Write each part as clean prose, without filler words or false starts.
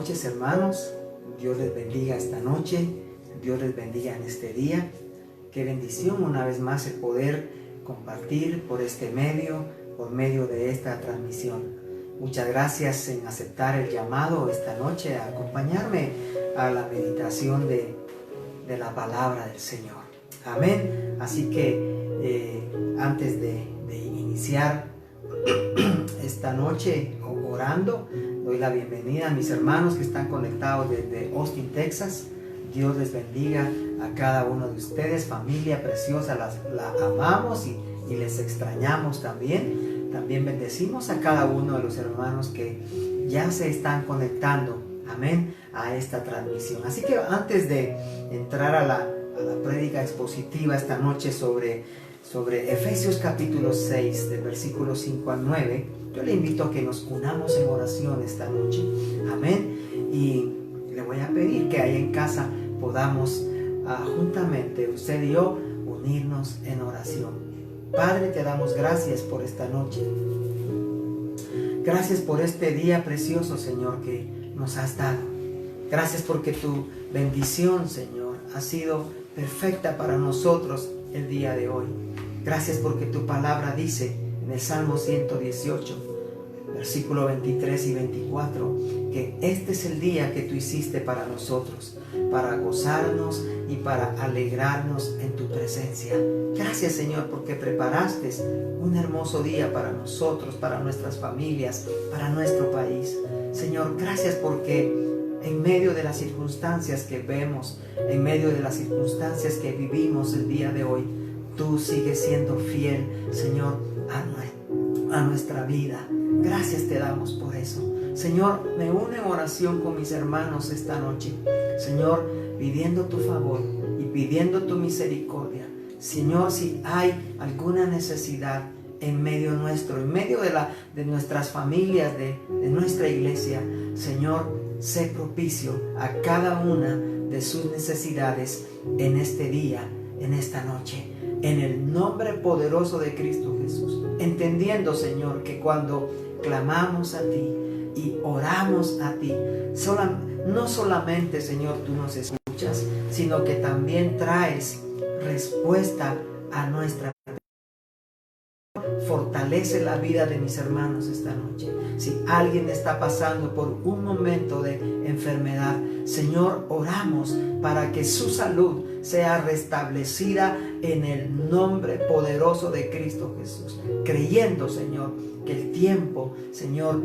noches, hermanos. Dios les bendiga esta noche. Dios les bendiga en este día. Qué bendición una vez más el poder compartir por este medio, por medio de esta transmisión. Muchas gracias en aceptar el llamado esta noche a acompañarme a la meditación de la palabra del Señor. Amén. Así que antes de iniciar esta noche orando, doy la bienvenida a mis hermanos que están conectados desde Austin, Texas. Dios les bendiga a cada uno de ustedes, familia preciosa, la amamos y les extrañamos también. También bendecimos a cada uno de los hermanos que ya se están conectando, amén, a esta transmisión. Así que antes de entrar a la prédica expositiva esta noche sobre Efesios capítulo 6, del versículo 5 al 9, yo le invito a que nos unamos en oración esta noche, amén, y le voy a pedir que ahí en casa podamos juntamente, usted y yo, unirnos en oración. Padre, te damos gracias por esta noche. Gracias por este día precioso, Señor, que nos has dado. Gracias porque tu bendición, Señor, ha sido perfecta para nosotros el día de hoy. Gracias porque tu palabra dice en el Salmo 118, versículo 23 y 24, que este es el día que tú hiciste para nosotros, para gozarnos y para alegrarnos en tu presencia. Gracias, Señor, porque preparaste un hermoso día para nosotros, para nuestras familias, para nuestro país. Señor, gracias porque en medio de las circunstancias que vemos, en medio de las circunstancias que vivimos el día de hoy, tú sigues siendo fiel, Señor, a nuestra vida. Gracias te damos por eso. Señor, me uno en oración con mis hermanos esta noche. Señor, pidiendo tu favor y pidiendo tu misericordia. Señor, si hay alguna necesidad en medio nuestro, en medio de nuestras familias, de nuestra iglesia, Señor, sé propicio a cada una de sus necesidades en este día, en esta noche. En el nombre poderoso de Cristo Jesús. Entendiendo, Señor, que cuando clamamos a ti y oramos a ti, no solamente, Señor, tú nos escuchas, sino que también traes respuesta a nuestra vida. Fortalece la vida de mis hermanos esta noche. Si alguien está pasando por un momento de enfermedad, Señor, oramos para que su salud sea restablecida en el nombre poderoso de Cristo Jesús. Creyendo, Señor, que el tiempo, Señor,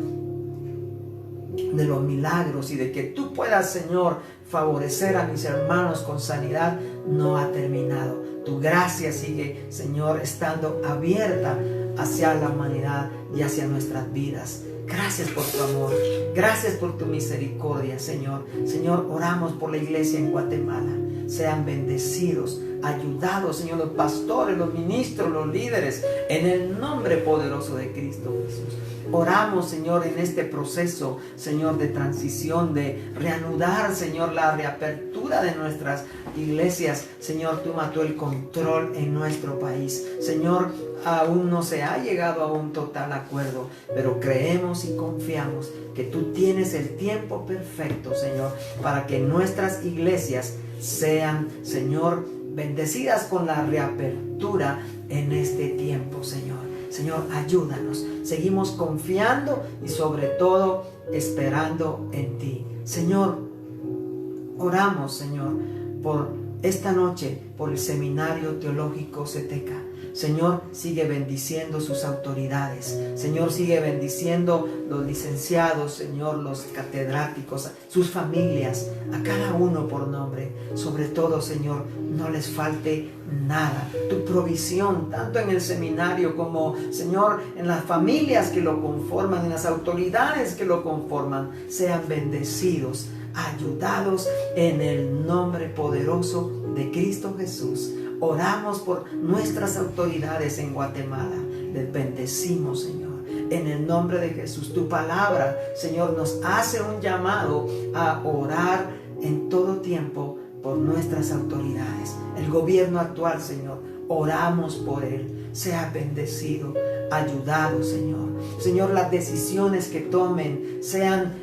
de los milagros y de que tú puedas, Señor, favorecer a mis hermanos con sanidad no ha terminado. Tu gracia sigue, Señor, estando abierta hacia la humanidad y hacia nuestras vidas. Gracias por tu amor, gracias por tu misericordia, Señor. Señor, oramos por la iglesia en Guatemala. Sean bendecidos, ayudados, Señor, los pastores, los ministros, los líderes, en el nombre poderoso de Cristo Jesús. Oramos, Señor, en este proceso, Señor, de transición, de reanudar, Señor, la reapertura de nuestras iglesias. Señor, toma tú el control en nuestro país. Señor, aún no se ha llegado a un total acuerdo, pero creemos y confiamos que tú tienes el tiempo perfecto, Señor, para que nuestras iglesias sean, Señor, bendecidas con la reapertura en este tiempo, Señor. Señor, ayúdanos. Seguimos confiando y sobre todo esperando en ti. Señor, oramos, Señor, por esta noche, por el Seminario Teológico Ceteca. Señor, sigue bendiciendo sus autoridades. Señor, sigue bendiciendo los licenciados, Señor, los catedráticos, sus familias, a cada uno por nombre. Sobre todo, Señor, no les falte nada. Tu provisión, tanto en el seminario como, Señor, en las familias que lo conforman, en las autoridades que lo conforman, sean bendecidos, ayudados en el nombre poderoso de Cristo Jesús. Oramos por nuestras autoridades en Guatemala. Les bendecimos, Señor, en el nombre de Jesús. Tu palabra, Señor, nos hace un llamado a orar en todo tiempo por nuestras autoridades. El gobierno actual, Señor, oramos por él. Sea bendecido, ayudado, Señor. Señor, las decisiones que tomen sean,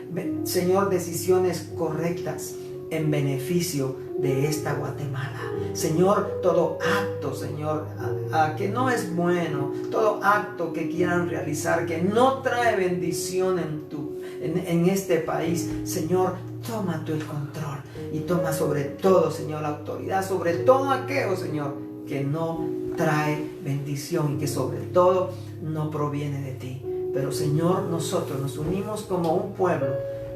Señor, decisiones correctas en beneficio de esta Guatemala. Señor, todo acto, Señor, que no es bueno, todo acto que quieran realizar, que no trae bendición en este país, Señor, toma tú el control y toma sobre todo, Señor, la autoridad, sobre todo aquello, Señor, que no trae bendición y que sobre todo no proviene de ti. Pero, Señor, nosotros nos unimos como un pueblo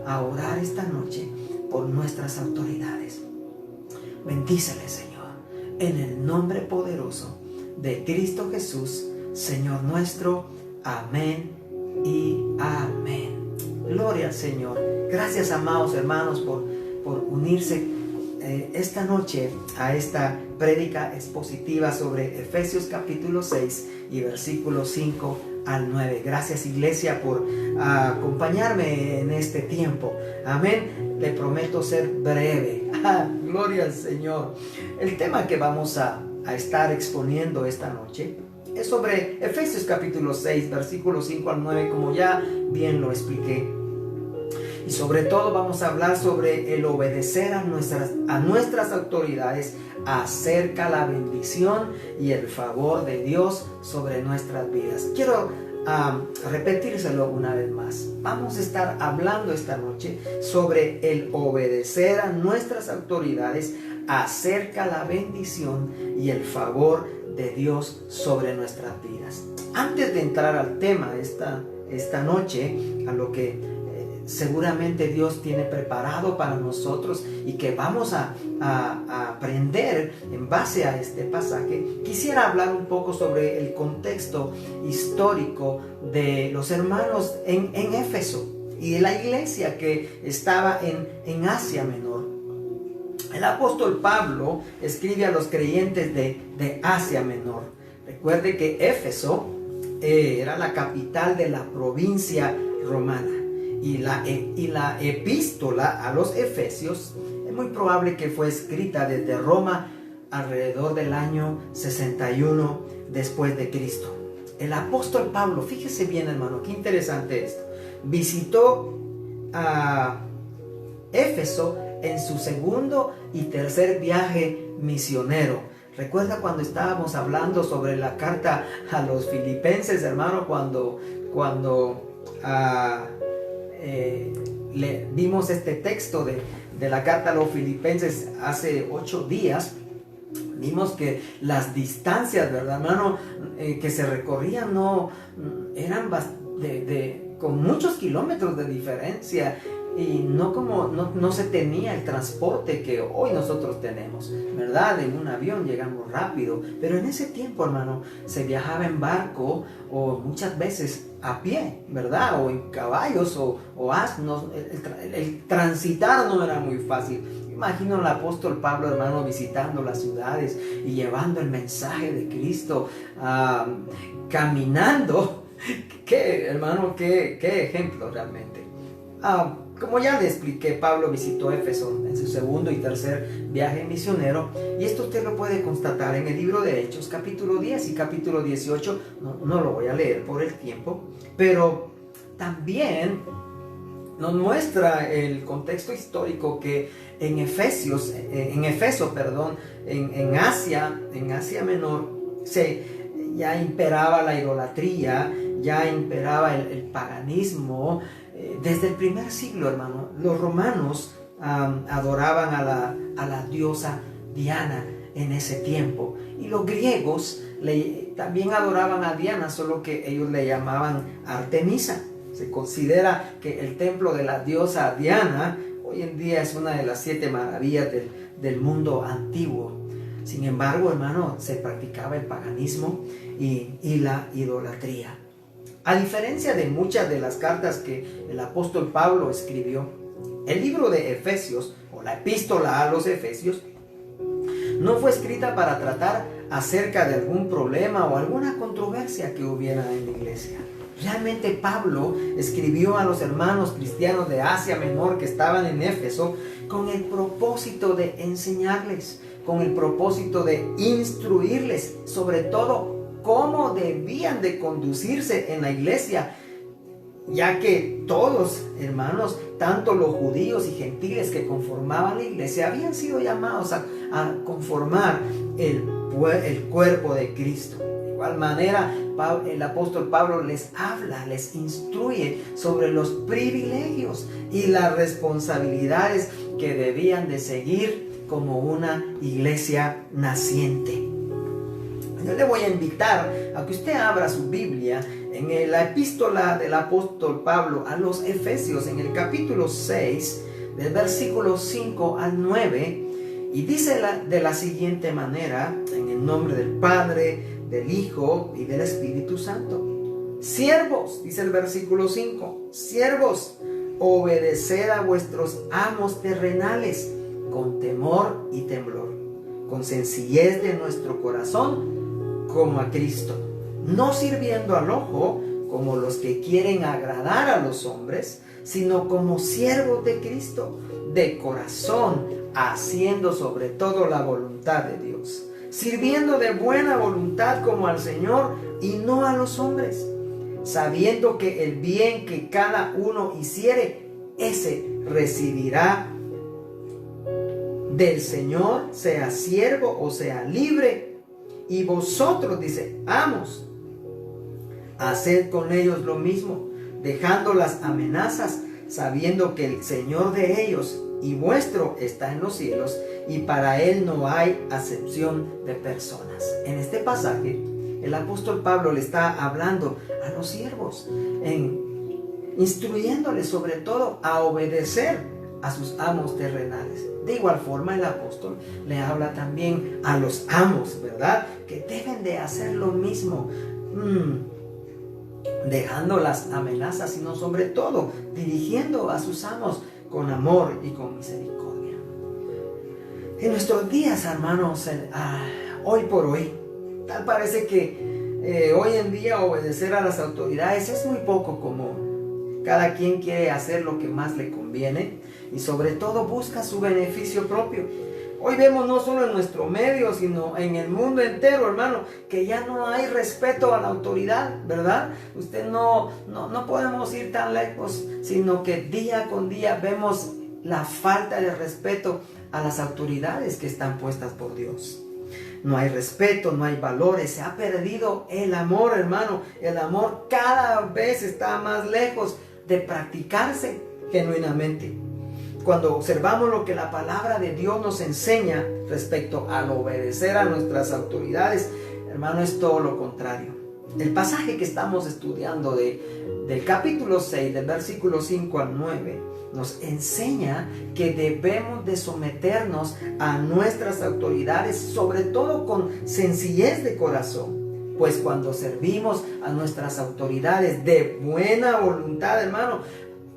a orar esta noche por nuestras autoridades. Bendícele, Señor, en el nombre poderoso de Cristo Jesús, Señor nuestro. Amén y amén. Gloria al Señor. Gracias, amados hermanos, por unirse esta noche a esta prédica expositiva sobre Efesios capítulo 6 y versículos 5 al 9. Gracias, iglesia, por acompañarme en este tiempo. Amén. Le prometo ser breve. Gloria al Señor. El tema que vamos a estar exponiendo esta noche es sobre Efesios capítulo 6, versículos 5 al 9, como ya bien lo expliqué. Y sobre todo vamos a hablar sobre el obedecer a nuestras autoridades acerca de la bendición y el favor de Dios sobre nuestras vidas. Quiero repetírselo una vez más. Vamos a estar hablando esta noche sobre el obedecer a nuestras autoridades acerca de la bendición y el favor de Dios sobre nuestras vidas. Antes de entrar al tema de esta noche, a lo que seguramente Dios tiene preparado para nosotros y que vamos a aprender en base a este pasaje, quisiera hablar un poco sobre el contexto histórico de los hermanos en Éfeso y de la iglesia que estaba en Asia Menor. El apóstol Pablo escribe a los creyentes de Asia Menor. Recuerde que Éfeso era la capital de la provincia romana. Y la epístola a los Efesios es muy probable que fue escrita desde Roma alrededor del año 61 después de Cristo. El apóstol Pablo, fíjese bien, hermano, qué interesante esto, visitó a Éfeso en su segundo y tercer viaje misionero. Recuerda cuando estábamos hablando sobre la carta a los filipenses, hermano, cuando vimos este texto de la carta a los filipenses hace 8 días. Vimos que las distancias, ¿verdad, hermano? Que se recorrían eran con muchos kilómetros de diferencia y no se tenía el transporte que hoy nosotros tenemos, ¿verdad? En un avión llegamos rápido, pero en ese tiempo, hermano, se viajaba en barco o muchas veces a pie, ¿verdad? O en caballos o asnos. El transitar no era muy fácil. Imagino al apóstol Pablo, hermano, visitando las ciudades y llevando el mensaje de Cristo, caminando. Hermano, qué ejemplo realmente. Como ya le expliqué, Pablo visitó Éfeso en su segundo y tercer viaje misionero, y esto usted lo puede constatar en el libro de Hechos, capítulo 10 y capítulo 18. No lo voy a leer por el tiempo, pero también nos muestra el contexto histórico que en Éfeso, en Asia Menor, ya imperaba la idolatría, ya imperaba el paganismo. Desde el primer siglo, hermano, los romanos adoraban a la diosa Diana en ese tiempo. Y los griegos también adoraban a Diana, solo que ellos le llamaban Artemisa. Se considera que el templo de la diosa Diana hoy en día es una de las 7 maravillas del mundo antiguo. Sin embargo, hermano, se practicaba el paganismo y la idolatría. A diferencia de muchas de las cartas que el apóstol Pablo escribió, el libro de Efesios, o la epístola a los Efesios, no fue escrita para tratar acerca de algún problema o alguna controversia que hubiera en la iglesia. Realmente Pablo escribió a los hermanos cristianos de Asia Menor que estaban en Éfeso con el propósito de enseñarles con el propósito de instruirles, sobre todo cómo debían de conducirse en la iglesia, ya que todos, hermanos, tanto los judíos y gentiles que conformaban la iglesia, habían sido llamados a conformar el cuerpo de Cristo. De igual manera, el apóstol Pablo les habla, les instruye sobre los privilegios y las responsabilidades que debían de seguir como una iglesia naciente. Yo le voy a invitar a que usted abra su Biblia en la epístola del apóstol Pablo a los Efesios, en el capítulo 6, del versículo 5 al 9, y dice de la siguiente manera: en el nombre del Padre, del Hijo y del Espíritu Santo. Siervos, dice el versículo 5, siervos, obedeced a vuestros amos terrenales con temor y temblor, con sencillez de nuestro corazón, como a Cristo, no sirviendo al ojo como los que quieren agradar a los hombres, sino como siervos de Cristo, de corazón, haciendo sobre todo la voluntad de Dios, sirviendo de buena voluntad como al Señor y no a los hombres, sabiendo que el bien que cada uno hiciere, ese recibirá del Señor, sea siervo o sea libre. Y vosotros, dice, amos, haced con ellos lo mismo, dejando las amenazas, sabiendo que el Señor de ellos y vuestro está en los cielos, y para Él no hay acepción de personas. En este pasaje, el apóstol Pablo le está hablando a los siervos, instruyéndoles sobre todo a obedecer a sus amos terrenales. De igual forma, el apóstol le habla también a los amos, ¿verdad?, que deben de hacer lo mismo, dejando las amenazas, sino sobre todo dirigiendo a sus amos con amor y con misericordia. En nuestros días, hermanos, hoy por hoy, tal parece que hoy en día obedecer a las autoridades es muy poco común. Cada quien quiere hacer lo que más le conviene y sobre todo busca su beneficio propio. Hoy vemos no solo en nuestro medio, sino en el mundo entero, hermano, que ya no hay respeto a la autoridad, ¿verdad? No podemos ir tan lejos, sino que día con día vemos la falta de respeto a las autoridades que están puestas por Dios. No hay respeto, no hay valores, se ha perdido el amor, hermano. El amor cada vez está más lejos de practicarse genuinamente. Cuando observamos lo que la palabra de Dios nos enseña respecto al obedecer a nuestras autoridades, hermano, es todo lo contrario. El pasaje que estamos estudiando del capítulo 6, del versículo 5 al 9, nos enseña que debemos de someternos a nuestras autoridades, sobre todo con sencillez de corazón. Pues cuando servimos a nuestras autoridades de buena voluntad, hermano,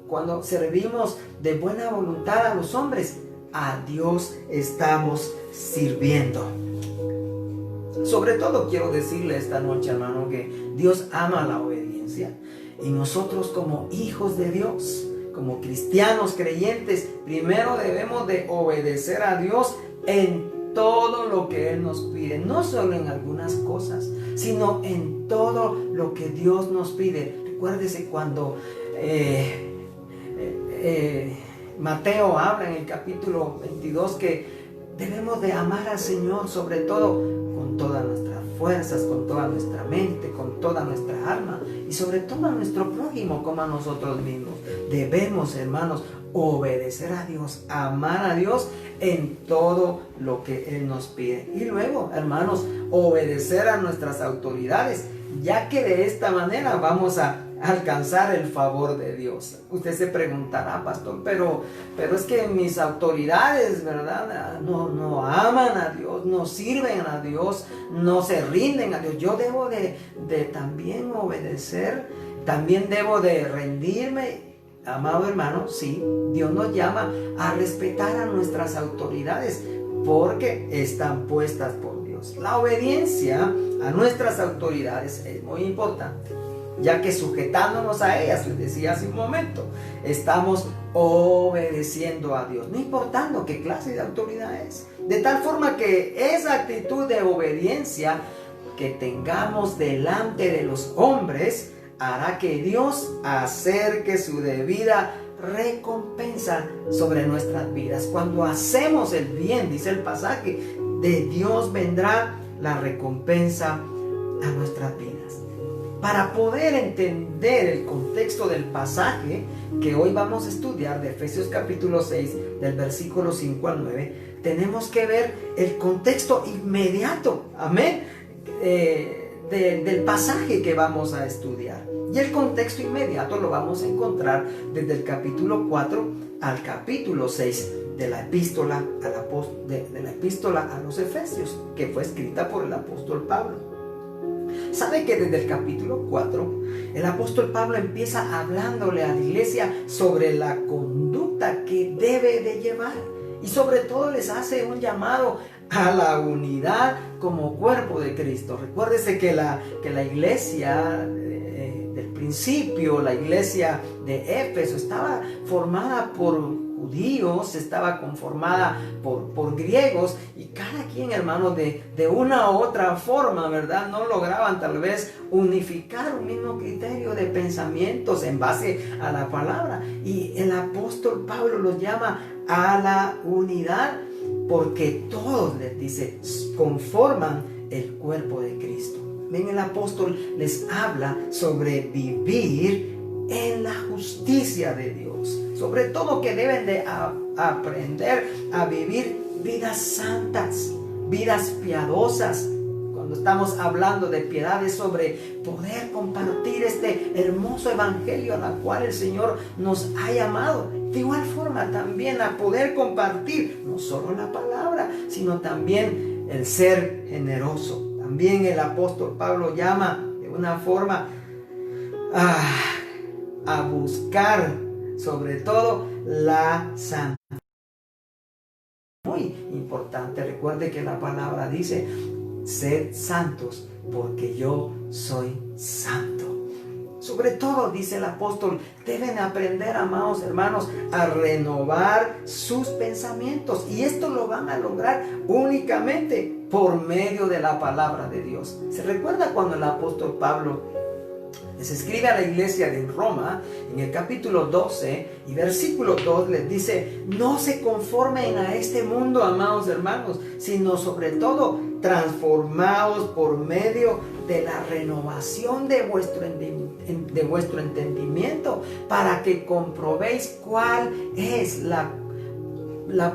cuando servimos de buena voluntad a los hombres, a Dios estamos sirviendo. Sobre todo quiero decirle esta noche, hermano, que Dios ama la obediencia. Y nosotros como hijos de Dios, como cristianos creyentes, primero debemos de obedecer a Dios en todo lo que Él nos pide. No solo en algunas cosas, sino en todo lo que Dios nos pide. Recuérdese cuando Mateo habla en el capítulo 22 que debemos de amar al Señor sobre todo con todas nuestras fuerzas, con toda nuestra mente, con toda nuestra alma y sobre todo a nuestro prójimo como a nosotros mismos. Debemos, hermanos, obedecer a Dios, amar a Dios en todo lo que Él nos pide. Y luego, hermanos, obedecer a nuestras autoridades, ya que de esta manera vamos a alcanzar el favor de Dios. Usted se preguntará, pastor, pero es que mis autoridades, ¿verdad?, no aman a Dios, no sirven a Dios, no se rinden a Dios. Yo debo de también obedecer, también debo de rendirme. Amado hermano, sí, Dios nos llama a respetar a nuestras autoridades porque están puestas por Dios. La obediencia a nuestras autoridades es muy importante. ya que sujetándonos a ellas, les decía hace un momento, estamos obedeciendo a Dios, no importando qué clase de autoridad es. De tal forma que esa actitud de obediencia que tengamos delante de los hombres hará que Dios acerque su debida recompensa sobre nuestras vidas. Cuando hacemos el bien, dice el pasaje, de Dios vendrá la recompensa a nuestras vidas. Para poder entender el contexto del pasaje que hoy vamos a estudiar de Efesios capítulo 6, del versículo 5 al 9, tenemos que ver el contexto inmediato, amén, del pasaje que vamos a estudiar. Y el contexto inmediato lo vamos a encontrar desde el capítulo 4 al capítulo 6 de la epístola a los Efesios, que fue escrita por el apóstol Pablo. ¿Sabe que desde el capítulo 4 el apóstol Pablo empieza hablándole a la iglesia sobre la conducta que debe de llevar? Y sobre todo les hace un llamado a la unidad como cuerpo de Cristo. Recuérdese que la iglesia del principio, la iglesia de Éfeso, estaba formada por judíos, estaba conformada por griegos, y cada quien, hermanos, de una u otra forma, ¿verdad?, no lograban tal vez unificar un mismo criterio de pensamientos en base a la palabra. Y el apóstol Pablo los llama a la unidad, porque todos, les dice, conforman el cuerpo de Cristo. Ven, el apóstol les habla sobre vivir en la justicia de Dios, sobre todo que deben de aprender a vivir vidas santas, vidas piadosas. Cuando estamos hablando de piedad es sobre poder compartir este hermoso evangelio a la cual el Señor nos ha llamado. De igual forma también a poder compartir no solo la palabra, sino también el ser generoso. También el apóstol Pablo llama de una forma a buscar sobre todo la santidad. Muy importante, recuerde que la palabra dice: sed santos porque yo soy santo. Sobre todo, dice el apóstol, deben aprender, amados hermanos, a renovar sus pensamientos. Y esto lo van a lograr únicamente por medio de la palabra de Dios. ¿Se recuerda cuando el apóstol Pablo les escribe a la iglesia de Roma, en el capítulo 12 y versículo 2, les dice: no se conformen a este mundo, amados hermanos, sino sobre todo transformados por medio de la renovación de vuestro entendimiento, para que comprobéis cuál es la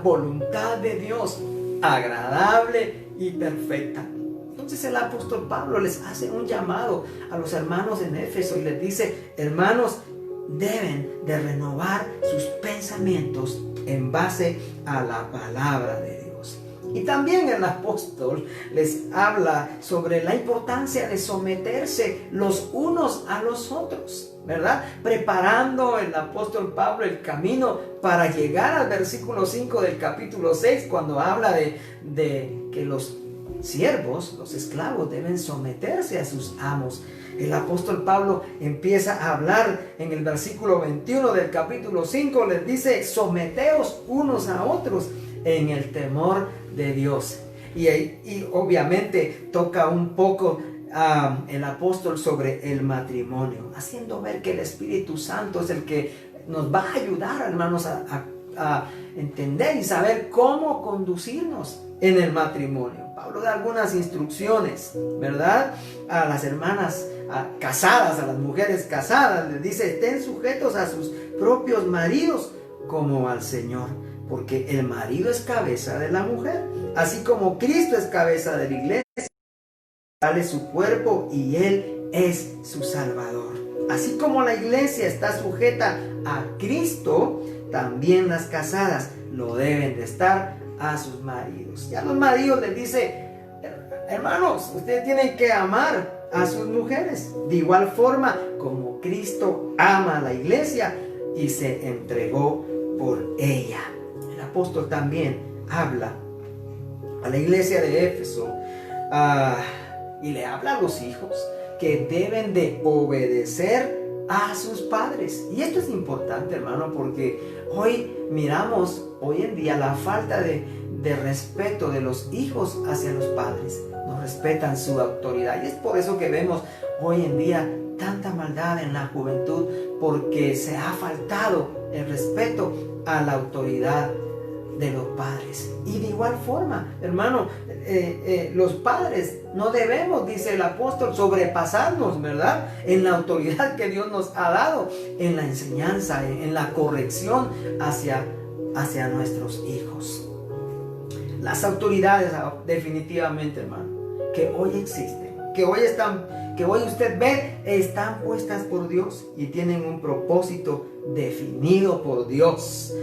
voluntad de Dios, agradable y perfecta. Entonces el apóstol Pablo les hace un llamado a los hermanos en Éfeso y les dice: hermanos, deben de renovar sus pensamientos en base a la palabra de Dios. Y también el apóstol les habla sobre la importancia de someterse los unos a los otros, ¿verdad? Preparando el apóstol Pablo el camino para llegar al versículo 5 del capítulo 6, cuando habla de que los siervos, los esclavos, deben someterse a sus amos. El apóstol Pablo empieza a hablar en el versículo 21 del capítulo 5, les dice: someteos unos a otros en el temor de Dios. Y obviamente toca un poco el apóstol sobre el matrimonio, haciendo ver que el Espíritu Santo es el que nos va a ayudar, hermanos, a entender y saber cómo conducirnos en el matrimonio. Pablo da algunas instrucciones, ¿verdad?, a las hermanas casadas, a las mujeres casadas. Les dice: estén sujetos a sus propios maridos como al Señor, porque el marido es cabeza de la mujer, así como Cristo es cabeza de la iglesia. Dale su cuerpo y Él es su Salvador. Así como la iglesia está sujeta a Cristo, también las casadas lo deben de estar a sus maridos. Y a los maridos les dice: hermanos, ustedes tienen que amar a sus mujeres de igual forma como Cristo ama a la iglesia y se entregó por ella. El apóstol también habla a la iglesia de Éfeso y le habla a los hijos que deben de obedecer a sus padres. Y esto es importante, hermano, porque hoy miramos, hoy en día, la falta de respeto de los hijos hacia los padres. No respetan su autoridad. Y es por eso que vemos hoy en día tanta maldad en la juventud, porque se ha faltado el respeto a la autoridad de los padres. Y de igual forma, hermano, los padres no debemos, dice el apóstol, sobrepasarnos, ¿verdad?, en la autoridad que Dios nos ha dado, en la enseñanza, en la corrección hacia nuestros hijos. Las autoridades, definitivamente, hermano, que hoy existen, que hoy usted ve, están puestas por Dios y tienen un propósito definido por Dios.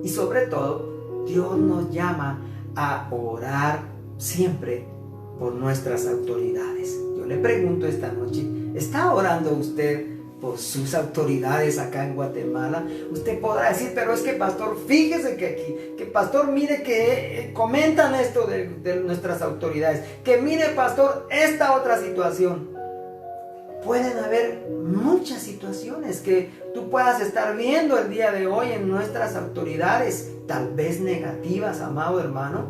Y sobre todo, Dios nos llama a orar siempre por nuestras autoridades. Yo le pregunto esta noche, ¿está orando usted por sus autoridades acá en Guatemala? Usted podrá decir, pero es que pastor, fíjese que pastor, mire que comentan esto de nuestras autoridades, que mire pastor, esta otra situación. Pueden haber muchas situaciones que tú puedas estar viendo el día de hoy en nuestras autoridades, tal vez negativas, amado hermano,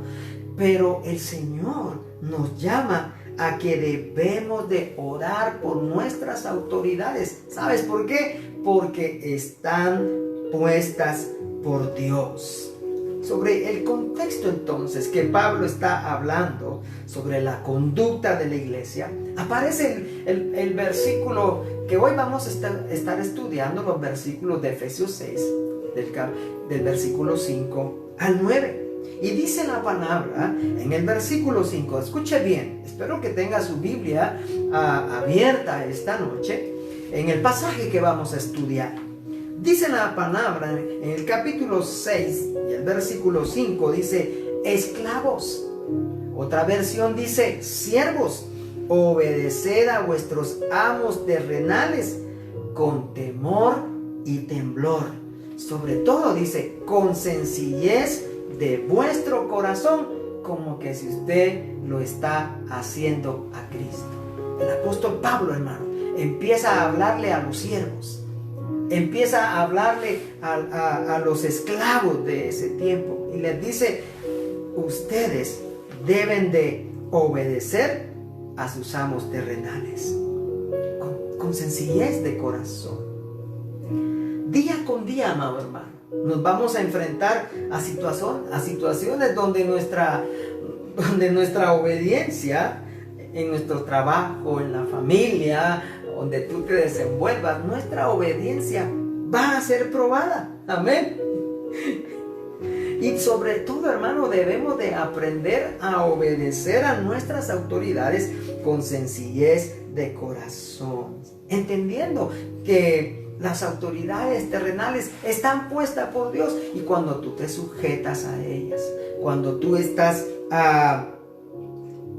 pero el Señor nos llama a que debemos de orar por nuestras autoridades. ¿Sabes por qué? Porque están puestas por Dios. Sobre el contexto entonces que Pablo está hablando sobre la conducta de la iglesia, aparece el versículo que hoy vamos a estar estudiando, los versículos de Efesios 6, del versículo 5 al 9. Y dice la palabra en el versículo 5, escuche bien, espero que tenga su Biblia abierta esta noche, en el pasaje que vamos a estudiar. Dice la palabra en el capítulo 6 y el versículo 5, dice, esclavos. Otra versión dice, siervos, obedeced a vuestros amos terrenales con temor y temblor. Sobre todo dice, con sencillez de vuestro corazón, como que si usted lo está haciendo a Cristo. El apóstol Pablo, hermano, empieza a hablarle a los siervos. Empieza a hablarle a los esclavos de ese tiempo y les dice, ustedes deben de obedecer a sus amos terrenales con sencillez de corazón. Día con día, amado hermano, nos vamos a enfrentar a situaciones donde nuestra obediencia en nuestro trabajo, en la familia, donde tú te desenvuelvas, nuestra obediencia va a ser probada. Amén. Y sobre todo, hermano, debemos de aprender a obedecer a nuestras autoridades con sencillez de corazón, entendiendo que las autoridades terrenales están puestas por Dios, y cuando tú te sujetas a ellas, cuando tú estás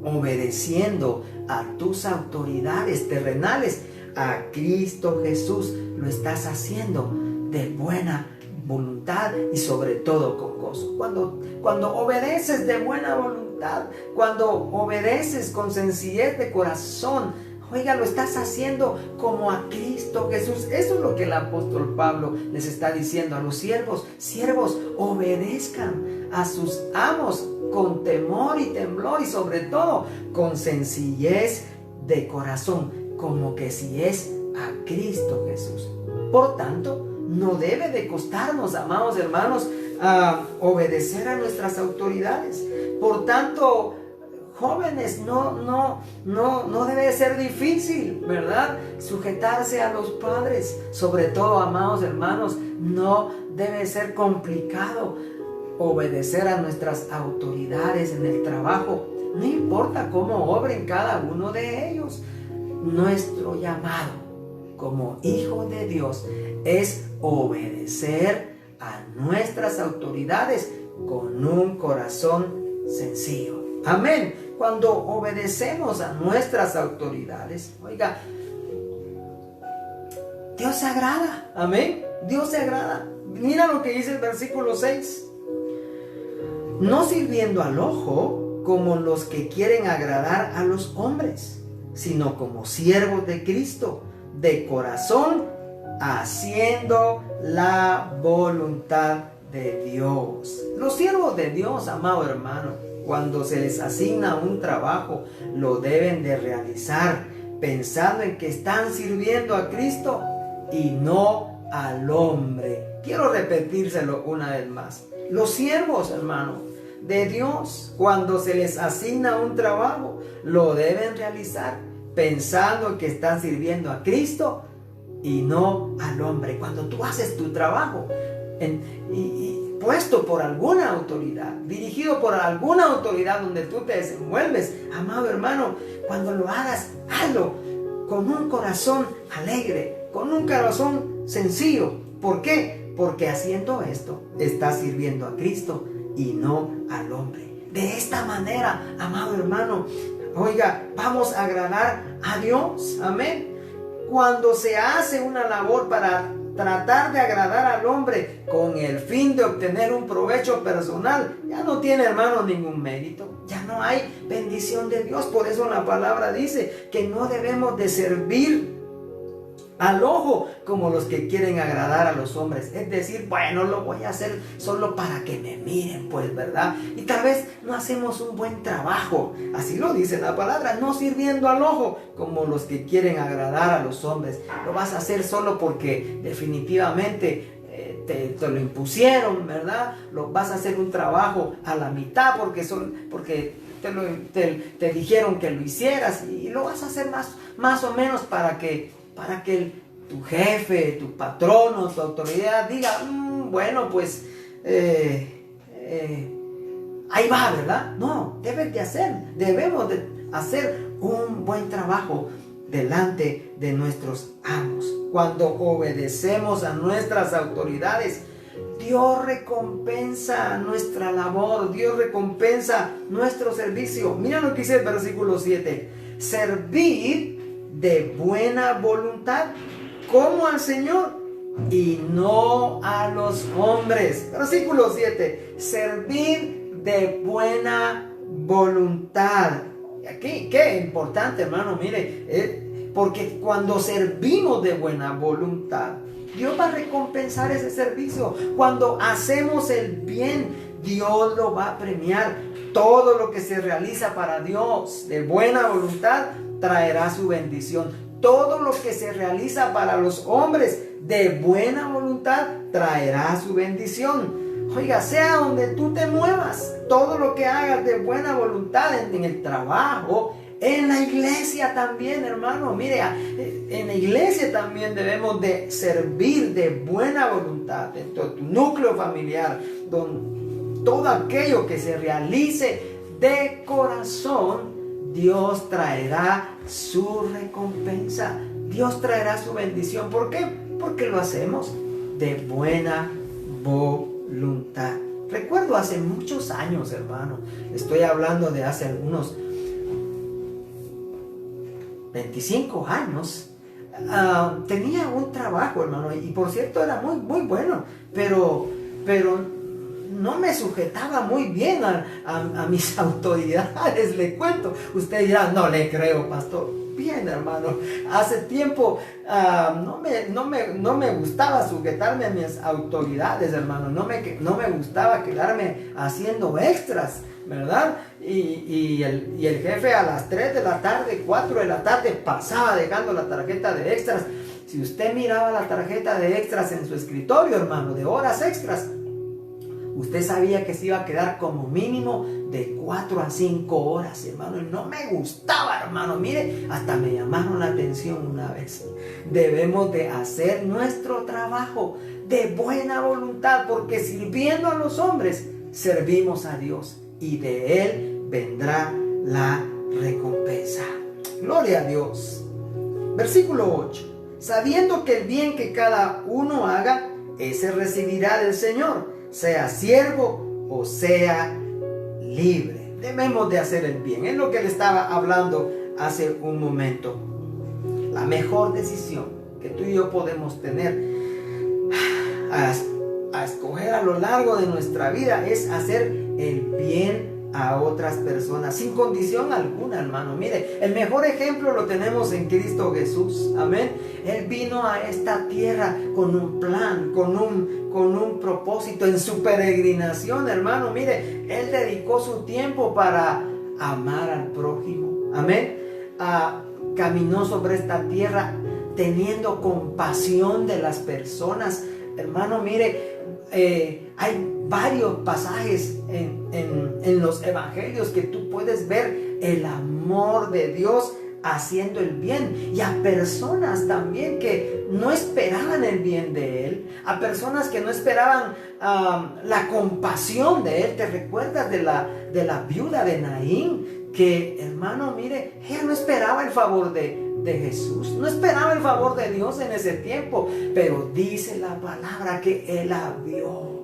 obedeciendo a tus autoridades terrenales, a Cristo Jesús, lo estás haciendo de buena voluntad y sobre todo con gozo. Cuando obedeces de buena voluntad, cuando obedeces con sencillez de corazón, oiga, lo estás haciendo como a Cristo Jesús. Eso es lo que el apóstol Pablo les está diciendo a los siervos. Siervos, obedezcan a sus amos con temor y temblor y sobre todo con sencillez de corazón, como que si es a Cristo Jesús. Por tanto, no debe de costarnos, amados hermanos, obedecer a nuestras autoridades. Por tanto, jóvenes, no debe ser difícil, ¿verdad?, sujetarse a los padres. Sobre todo, amados hermanos, no debe ser complicado obedecer a nuestras autoridades en el trabajo. No importa cómo obren cada uno de ellos. Nuestro llamado como hijos de Dios es obedecer a nuestras autoridades con un corazón sencillo. Amén. Cuando obedecemos a nuestras autoridades, oiga, Dios se agrada. Amén. Dios se agrada. Mira lo que dice el versículo 6. No sirviendo al ojo como los que quieren agradar a los hombres, sino como siervos de Cristo, de corazón, haciendo la voluntad de Dios. Los siervos de Dios, amado hermano, cuando se les asigna un trabajo, lo deben de realizar pensando en que están sirviendo a Cristo y no al hombre. Quiero repetírselo una vez más. Los siervos, hermano, de Dios, cuando se les asigna un trabajo, lo deben realizar pensando en que están sirviendo a Cristo y no al hombre. Cuando tú haces tu trabajo puesto por alguna autoridad, dirigido por alguna autoridad donde tú te desenvuelves, amado hermano, cuando lo hagas, hazlo con un corazón alegre, con un corazón sencillo. ¿Por qué? Porque haciendo esto, estás sirviendo a Cristo y no al hombre. De esta manera, amado hermano, oiga, vamos a agradar a Dios. Amén. Cuando se hace una labor para tratar de agradar al hombre con el fin de obtener un provecho personal, ya no tiene, hermano, ningún mérito. Ya no hay bendición de Dios. Por eso la palabra dice que no debemos de servir al ojo como los que quieren agradar a los hombres. Es decir, bueno, lo voy a hacer solo para que me miren, pues, ¿verdad? Y tal vez no hacemos un buen trabajo. Así lo dice la palabra, no sirviendo al ojo como los que quieren agradar a los hombres. Lo vas a hacer solo porque definitivamente te lo impusieron, ¿verdad? Lo vas a hacer un trabajo a la mitad porque te dijeron que lo hicieras, y lo vas a hacer más o menos para que tu jefe, tu patrono, tu autoridad diga, bueno, pues ahí va, ¿verdad? No, debemos de hacer un buen trabajo delante de nuestros amos. Cuando obedecemos a nuestras autoridades, Dios recompensa nuestra labor, Dios recompensa nuestro servicio. Mira lo que dice el versículo 7. Servid de buena voluntad, como al Señor y no a los hombres. Versículo 7. Servid de buena voluntad. Aquí, qué importante, hermano, mire, porque cuando servimos de buena voluntad, Dios va a recompensar ese servicio. Cuando hacemos el bien, Dios lo va a premiar. Todo lo que se realiza para Dios de buena voluntad traerá su bendición. Todo lo que se realiza para los hombres de buena voluntad traerá su bendición. Oiga, sea donde tú te muevas, todo lo que hagas de buena voluntad en el trabajo, en la iglesia también, hermano. Mire, en la iglesia también debemos de servir de buena voluntad dentro de tu núcleo familiar, todo aquello que se realice de corazón, Dios traerá su recompensa. Dios traerá su bendición. ¿Por qué? Porque lo hacemos de buena voluntad. Recuerdo hace muchos años, hermano. Estoy hablando de hace algunos 25 años. Tenía un trabajo, hermano. Y por cierto era muy, muy bueno. Pero no me sujetaba muy bien a mis autoridades, le cuento. Usted dirá, no le creo, pastor. Bien, hermano, hace tiempo no me gustaba sujetarme a mis autoridades, hermano. No me gustaba quedarme haciendo extras, ¿verdad? Y el jefe a las 3 de la tarde, 4 de la tarde, pasaba dejando la tarjeta de extras. Si usted miraba la tarjeta de extras en su escritorio, hermano, de horas extras, usted sabía que se iba a quedar como mínimo de 4 a 5 horas, hermano. Y no me gustaba, hermano. Mire, hasta me llamaron la atención una vez. Debemos de hacer nuestro trabajo de buena voluntad, porque sirviendo a los hombres, servimos a Dios, y de Él vendrá la recompensa. Gloria a Dios. Versículo 8. Sabiendo que el bien que cada uno haga, ese recibirá del Señor, sea siervo o sea libre. Debemos de hacer el bien. Es lo que le estaba hablando hace un momento. La mejor decisión que tú y yo podemos tener a escoger a lo largo de nuestra vida es hacer el bien a otras personas, sin condición alguna, hermano. Mire, el mejor ejemplo lo tenemos en Cristo Jesús. Amén. Él vino a esta tierra con un plan, con un propósito en su peregrinación, hermano. Mire, Él dedicó su tiempo para amar al prójimo. Amén. Caminó sobre esta tierra teniendo compasión de las personas. Hermano, mire, hay varios pasajes en los evangelios que tú puedes ver el amor de Dios haciendo el bien, y a personas también que no esperaban el bien de Él, a personas que no esperaban la compasión de Él. ¿Te recuerdas de la viuda de Naín? Que, hermano, mire, ella no esperaba el favor de Jesús, no esperaba el favor de Dios en ese tiempo, pero dice la palabra que Él la vio.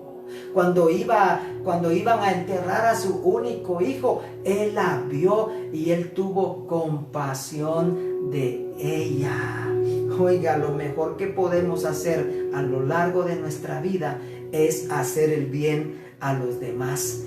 Cuando iban a enterrar a su único hijo, Él la vio y Él tuvo compasión de ella. Oiga, lo mejor que podemos hacer a lo largo de nuestra vida es hacer el bien a los demás.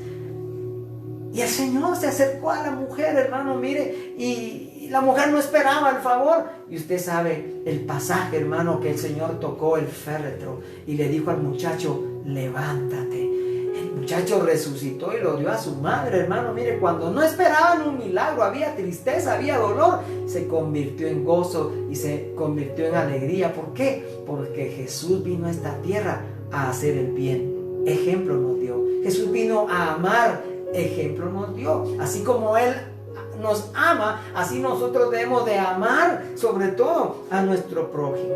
Y el Señor se acercó a la mujer, hermano, mire, y la mujer no esperaba el favor. Y usted sabe el pasaje, hermano, que el Señor tocó el féretro y le dijo al muchacho: levántate. El muchacho resucitó y lo dio a su madre, hermano. Mire, cuando no esperaban un milagro, había tristeza, había dolor, se convirtió en gozo y se convirtió en alegría. ¿Por qué? Porque Jesús vino a esta tierra a hacer el bien. Ejemplo nos dio. Jesús vino a amar. Ejemplo nos dio. Así como Él nos ama, así nosotros debemos de amar, sobre todo a nuestro prójimo.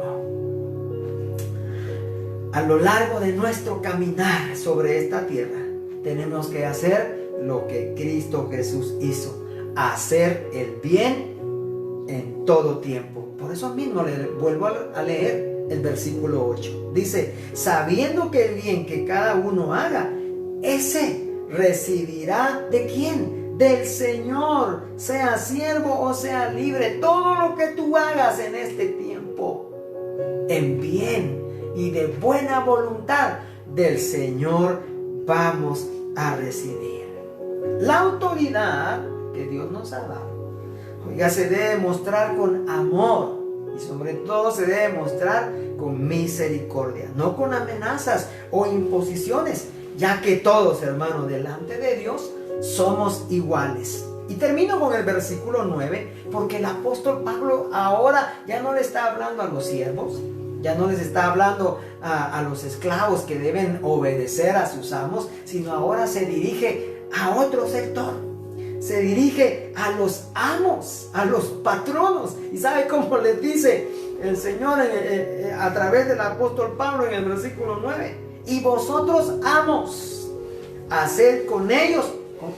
A lo largo de nuestro caminar sobre esta tierra, tenemos que hacer lo que Cristo Jesús hizo: hacer el bien en todo tiempo. Por eso mismo le vuelvo a leer el versículo 8. Dice: sabiendo que el bien que cada uno haga, ese recibirá ¿de quién? Del Señor, sea siervo o sea libre. Todo lo que tú hagas en este tiempo, en bien y de buena voluntad, del Señor vamos a recibir. La autoridad que Dios nos ha dado, oiga, se debe mostrar con amor y sobre todo se debe mostrar con misericordia, no con amenazas o imposiciones, ya que todos, hermanos, delante de Dios somos iguales. Y termino con el versículo 9, porque el apóstol Pablo ahora ya no le está hablando a los siervos, ya no les está hablando a los esclavos que deben obedecer a sus amos, sino ahora se dirige a otro sector. Se dirige a los amos, a los patronos. ¿Y sabe cómo les dice el Señor a través del apóstol Pablo en el versículo 9? Y vosotros, amos, haced con ellos,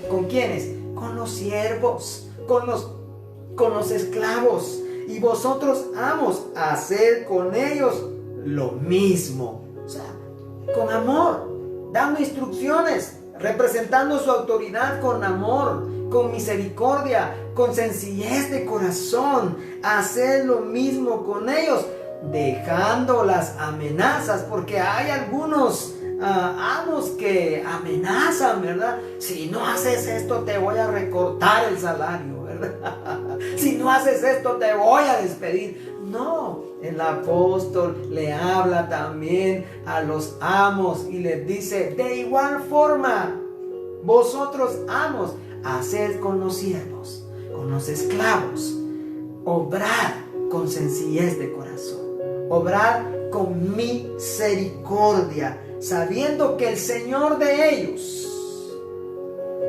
¿con quiénes? Con los siervos, con los esclavos. Y vosotros, amos, haced con ellos lo mismo. O sea, con amor, dando instrucciones, representando su autoridad con amor, con misericordia, con sencillez de corazón. Haced lo mismo con ellos, dejando las amenazas, porque hay algunos amos que amenazan, ¿verdad? Si no haces esto te voy a recortar el salario, ¿verdad? Si no haces esto te voy a despedir. No, el apóstol le habla también a los amos y les dice: de igual forma, vosotros, amos, haced con los siervos, con los esclavos, obrad con sencillez de corazón, obrad con misericordia, sabiendo que el Señor de ellos,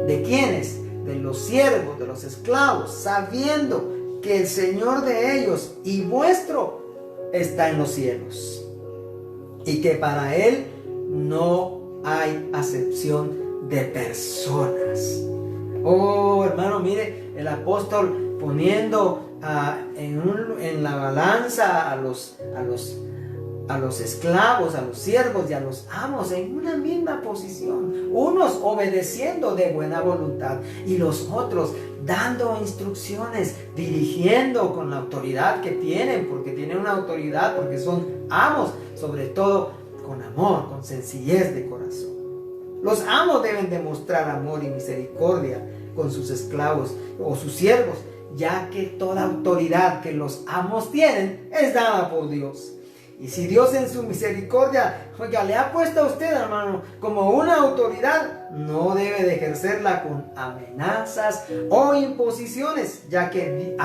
¿de quiénes? De los siervos, de los esclavos, sabiendo que el Señor de ellos y vuestro está en los cielos, y que para Él no hay acepción de personas. Oh, hermano, mire, el apóstol poniendo en la balanza a los esclavos, a los siervos y a los amos en una misma posición, unos obedeciendo de buena voluntad y los otros dando instrucciones, dirigiendo con la autoridad que tienen, porque tienen una autoridad, porque son amos, sobre todo con amor, con sencillez de corazón. Los amos deben demostrar amor y misericordia con sus esclavos o sus siervos, ya que toda autoridad que los amos tienen es dada por Dios. Y si Dios en su misericordia, le ha puesto a usted, hermano, como una autoridad, no debe de ejercerla con amenazas o imposiciones, ya que,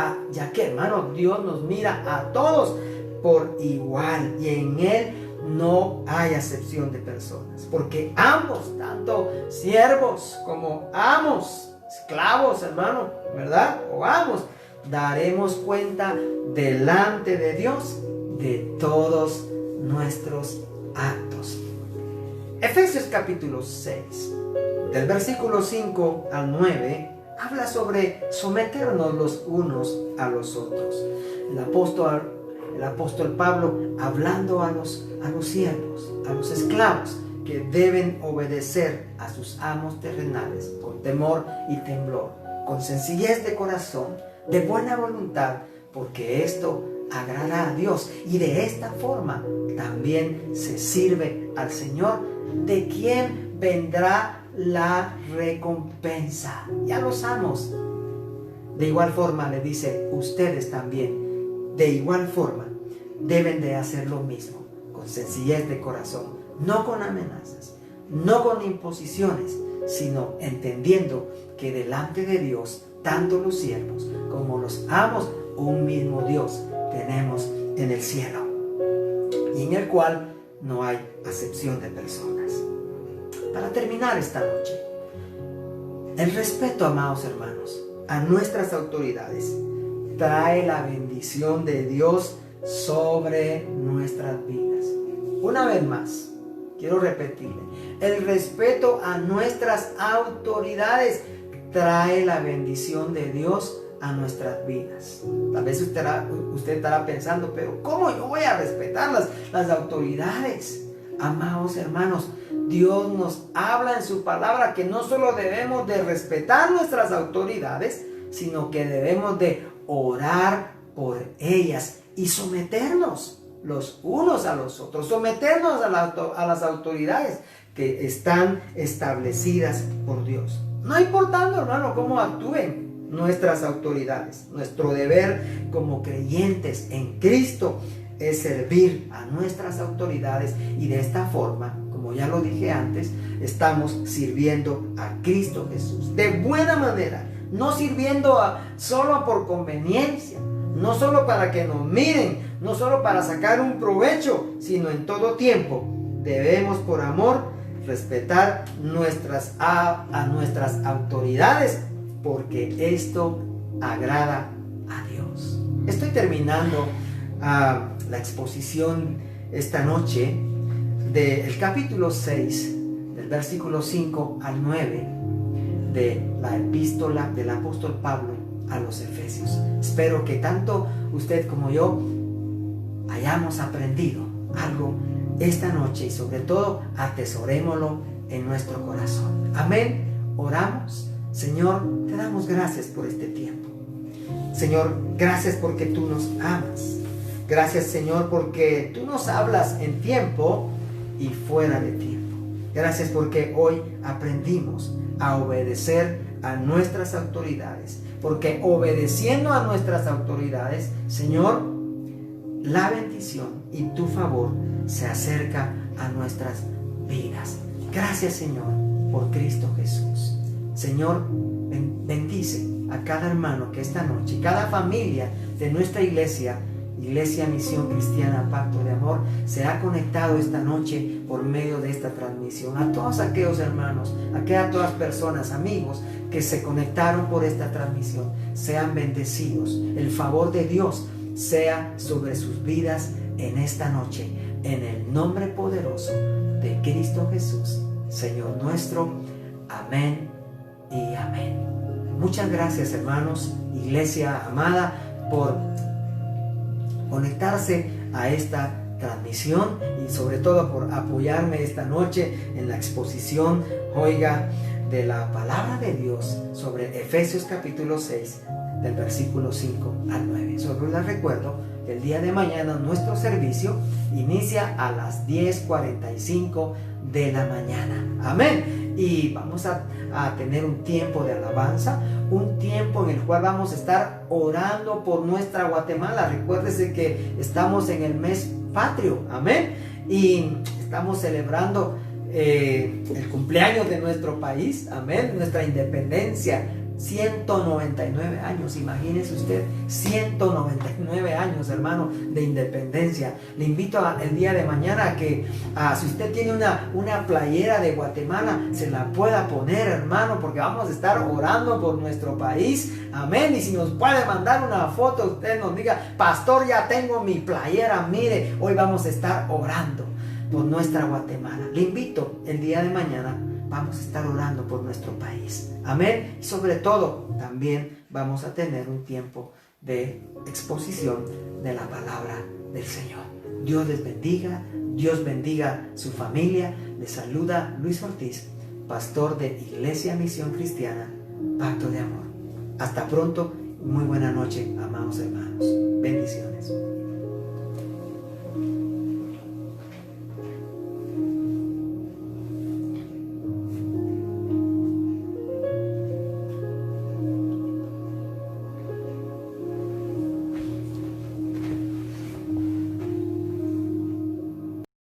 hermano, Dios nos mira a todos por igual y en Él no hay acepción de personas, porque ambos, tanto siervos como amos, esclavos, hermano, ¿verdad? O amos, daremos cuenta delante de Dios de todos nuestros actos. Efesios capítulo 6, del versículo 5 al 9, habla sobre someternos los unos a los otros. El apóstol Pablo hablando a los siervos, a los esclavos, que deben obedecer a sus amos terrenales con temor y temblor, con sencillez de corazón, de buena voluntad, porque esto agrada a Dios, y de esta forma también se sirve al Señor, de quien vendrá la recompensa. Ya los amos. De igual forma le dice, ustedes también, de igual forma, deben de hacer lo mismo, con sencillez de corazón, no con amenazas, no con imposiciones, sino entendiendo que delante de Dios, tanto los siervos como los amos, un mismo Dios tenemos en el cielo, y en el cual no hay acepción de personas. Para terminar esta noche, el respeto, amados hermanos, a nuestras autoridades trae la bendición de Dios sobre nuestras vidas. Una vez más, quiero repetirle, el respeto a nuestras autoridades trae la bendición de Dios a nuestras vidas. Tal vez usted estará pensando, pero ¿cómo yo voy a respetar las autoridades? Amados hermanos, Dios nos habla en su palabra que no solo debemos de respetar nuestras autoridades, sino que debemos de orar por ellas y someternos los unos a los otros, someternos a las autoridades que están establecidas por Dios. No importando, hermano, cómo actúen nuestras autoridades. Nuestro deber como creyentes en Cristo es servir a nuestras autoridades, y de esta forma, como ya lo dije antes, estamos sirviendo a Cristo Jesús de buena manera, no sirviendo solo por conveniencia, no solo para que nos miren, no solo para sacar un provecho, sino en todo tiempo debemos por amor respetar a nuestras autoridades, porque esto agrada a Dios. Estoy terminando la exposición esta noche del capítulo 6, del versículo 5 al 9 de la epístola del apóstol Pablo a los Efesios. Espero que tanto usted como yo hayamos aprendido algo esta noche, y sobre todo atesorémoslo en nuestro corazón. Amén. Oramos. Señor, te damos gracias por este tiempo. Señor, gracias porque tú nos amas. Gracias, Señor, porque tú nos hablas en tiempo y fuera de tiempo. Gracias porque hoy aprendimos a obedecer a nuestras autoridades, porque obedeciendo a nuestras autoridades, Señor, la bendición y tu favor se acerca a nuestras vidas. Gracias, Señor, por Cristo Jesús. Señor, bendice a cada hermano que esta noche, cada familia de nuestra iglesia Misión Cristiana Pacto de Amor, se ha conectado esta noche por medio de esta transmisión. A todos aquellos hermanos, a todas personas, amigos que se conectaron por esta transmisión, sean bendecidos. El favor de Dios sea sobre sus vidas en esta noche, en el nombre poderoso de Cristo Jesús, Señor nuestro. Amén y amén. Muchas gracias, hermanos, iglesia amada, por conectarse a esta transmisión, y sobre todo por apoyarme esta noche en la exposición, de la palabra de Dios sobre Efesios capítulo 6, del versículo 5 al 9. Solo les recuerdo que el día de mañana nuestro servicio inicia a las 10:45 de la mañana. Amén. Y vamos a tener un tiempo de alabanza, un tiempo en el cual vamos a estar orando por nuestra Guatemala. Recuérdese que estamos en el mes patrio. Amén. Y estamos celebrando el cumpleaños de nuestro país. Amén. Nuestra independencia. 199 años, imagínese usted, 199 años, hermano, de independencia. Le invito el día de mañana a que si usted tiene una playera de Guatemala, se la pueda poner, hermano, porque vamos a estar orando por nuestro país. Amén. Y si nos puede mandar una foto, usted nos diga: pastor, ya tengo mi playera, mire, hoy vamos a estar orando por nuestra Guatemala. Le invito el día de mañana. Vamos a estar orando por nuestro país. Amén. Y sobre todo, también vamos a tener un tiempo de exposición de la palabra del Señor. Dios les bendiga. Dios bendiga su familia. Les saluda Luis Ortiz, pastor de Iglesia Misión Cristiana, Pacto de Amor. Hasta pronto. Muy buena noche, amados hermanos. Bendiciones.